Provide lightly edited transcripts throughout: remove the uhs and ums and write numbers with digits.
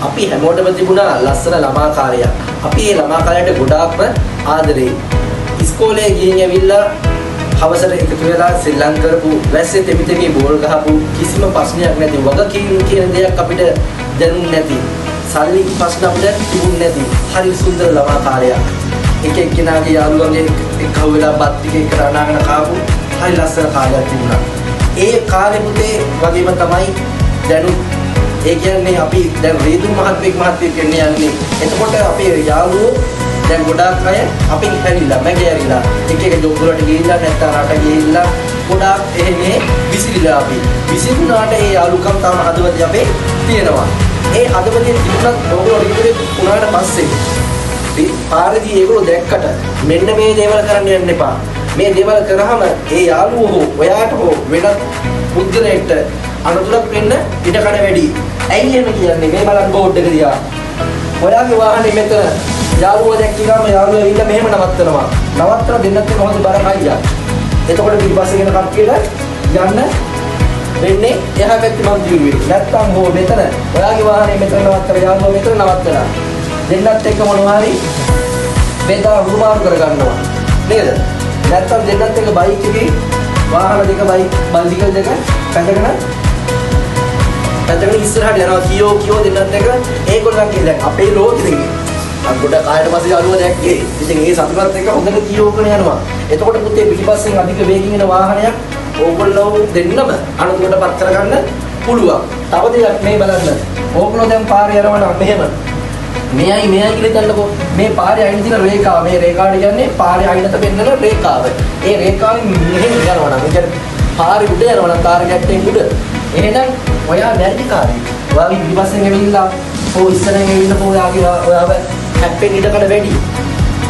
අපි හැමෝටම තිබුණා ලස්සන ළමා කාලයක්. අපි මේ ළමා කාලයට ගොඩාක්ම ආදරේ. ඉස්කෝලේ ගිහින් ඇවිල්ලා හවසට එකතු වෙලා ශ්‍රී ලංකාව කරපු වැස්සේ තෙමිතෙමි බෝල් ගහපු කිසිම ප්‍රශ්නයක් නැති වගකීම් කියන දෙයක් අපිට දැනුන්නේ නැති. සල්ලි ප්‍රශ්න අපිට තිබුණේ නැති. හරි සුන්දර ළමා කාලයක්. එක එක්කෙනාගේ යාළුවන්ගේ එක්ක වෙලා බත් ටික එකට අනාගෙන කාපු හරි ලස්සන කාලයක් තිබුණා. ඒ කාලෙ පුතේ වගේම තමයි දැනුත් ඒ කියන්නේ අපි දැන් රේතු මහත්මයෙක් කියන්නේ යන්නේ. එතකොට අපේ යාළුවෝ දැන් ගොඩාක් අය අපින් හැරිලා මැගෑරිලා එක ජොබ් වලට ගිහිල්ලා නැත්නම් රට ගිහිල්ලා ගොඩාක් එහෙනේ විසිරිලා අපි. විසිරුණාට ඒ යාළුකම් තාම හදවතේ අපේ තියෙනවා. ඒ හදවතේ තිබුණත් ඕගොල්ලෝ රිපිරේ උනාට පස්සේ පාරදී ඒගොල්ලෝ දැක්කට මෙන්න මේ දේවල් කරන්න යන්න එපා. මේ දේවල් කරාම ඒ යාළුවෝ හෝ ඔයාට හෝ වෙනත් පුද්ගලයෙක්ට අනුතුරක් වෙන්න ඉඩකඩ වැඩි. ඇයි එහෙම කියන්නේ? මේ බලන්න බෝඩ් එක දිහා. ඔයාගේ වාහනේ මෙතන යාළුවෝ දැක්කම යාළුවෝ ඇවිල්ලා මෙහෙම නවත්තනවා. නවත්තන දෙන්නත් එක හොඳ බරක් අයියා. එතකොට පිටිපස්සේ යන කට්ටියට යන්න වෙන්නේ එහා පැත්තේ මං දියුවේ. නැත්තම් හෝ මෙතන ඔයාගේ වාහනේ මෙතන නවත්තලා යාළුවෝ මෙතන නවත්තලා. දෙන්නත් එක්ක මොනවා හරි බෙදා හුරුමාරු කරගන්නවා. නේද? නැත්තම් දෙන්නත් එක්ක බයික් එකේ වාහන දෙක බයිසිකල් දෙක පැත්තකට ඉස්සරහට යනවා කියෝ දෙන්නත් එක්ක ඒගොල්ලන් කියන්නේ අපේ ලෝකෙදී අගොඩ කායට පස්සේ යාළුවා දැක්කේ. ඉතින් ඒ සතුටත් එක්ක හොඳට කියෝ කරන යනවා. එතකොට පුතේ පිටිපස්සෙන් අධික වේගින් එන වාහනයක් ඕගොල්ලෝ දෙන්නම අනුතුරට පත් කරගන්න පුළුවන්. තව දෙයක් මේ බලන්න. ඕගොල්ලෝ දැන් පාරේ යනවා මෙහෙම. මෙයයි කියලා හිතන්නකෝ. මේ පාරේ අයින තියෙන රේඛාව. මේ රේඛාවට කියන්නේ පාරේ අයිනත පෙන්නන රේඛාව. ඒ රේඛාවෙන් මෙහෙම යනවා නම් ඒ කියන්නේ පාරේ උඩ යනවා නම් කාර් ගැට්ටෙන් උඩ. එහෙනම් ඔයා නැරිකාරී. ඔයාගේ පිටිපස්සෙන් ඇවිල්ලා ඕ ඉස්සරහින් ඇවිල්ලා ඔයාව හැප්පෙන්න ඉඩකඩ වැඩි.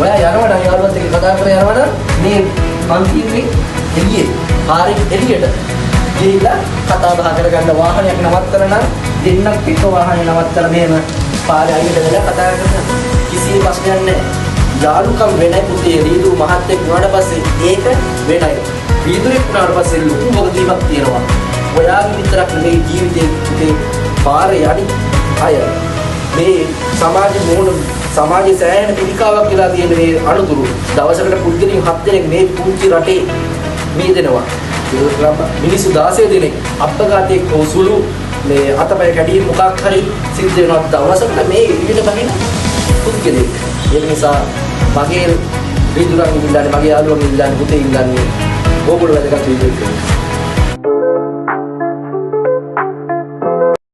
ඔයා යනවා නම් යාළුවත් එක්ක කතා කරලා යනවා නම් මේ පන්තියේ එළියේ පාරේ එළියට ගිහිල්ලා කතා බහ කරගන්න වාහනයක් නවත්තලා නම් දෙන්නක් එක වාහනේ නවත්තලා මෙහෙම පාරේ අයියට වෙලා කතා කරන කිසිම ප්‍රශ්නයක් නැහැ. යාළුකම් වෙනයි පුතේ. රීතු මහත්ෙක් වුණාට පස්සේ ඒක වෙනයි. රීතුෙක් වුණාට පස්සේ ලොකු වගකීමක් තියෙනවා. ඔයාගේ විතරක් නෙවෙයි ජීවිතේ පුතේ පාරේ යටි අය මේ සමාජයේ සෑහෙන පිළිකාවක් කියලා තියෙන මේ අනුතුරු දවසකට පුද්ගලයන් 7 දෙනෙක් මේ පුංචි රටේ මේ දෙනවා. මිනිස්සු 16 දෙනෙක් අපඝාතයක කොසුළු මේ අතපය කැඩී මොකක් හරි සිද්ධ වෙනවා දවසකට මේ එළියට බහින පුද්ගලෙක්. ඒ නිසා මගේ විදුරන් ඉල්ලන්නේ මගේ යාළුවන් ඉල්ලන්නේ පුතේ ඉල්ලන්නේ ඕගොල්ලෝ වැඩකට විදිහට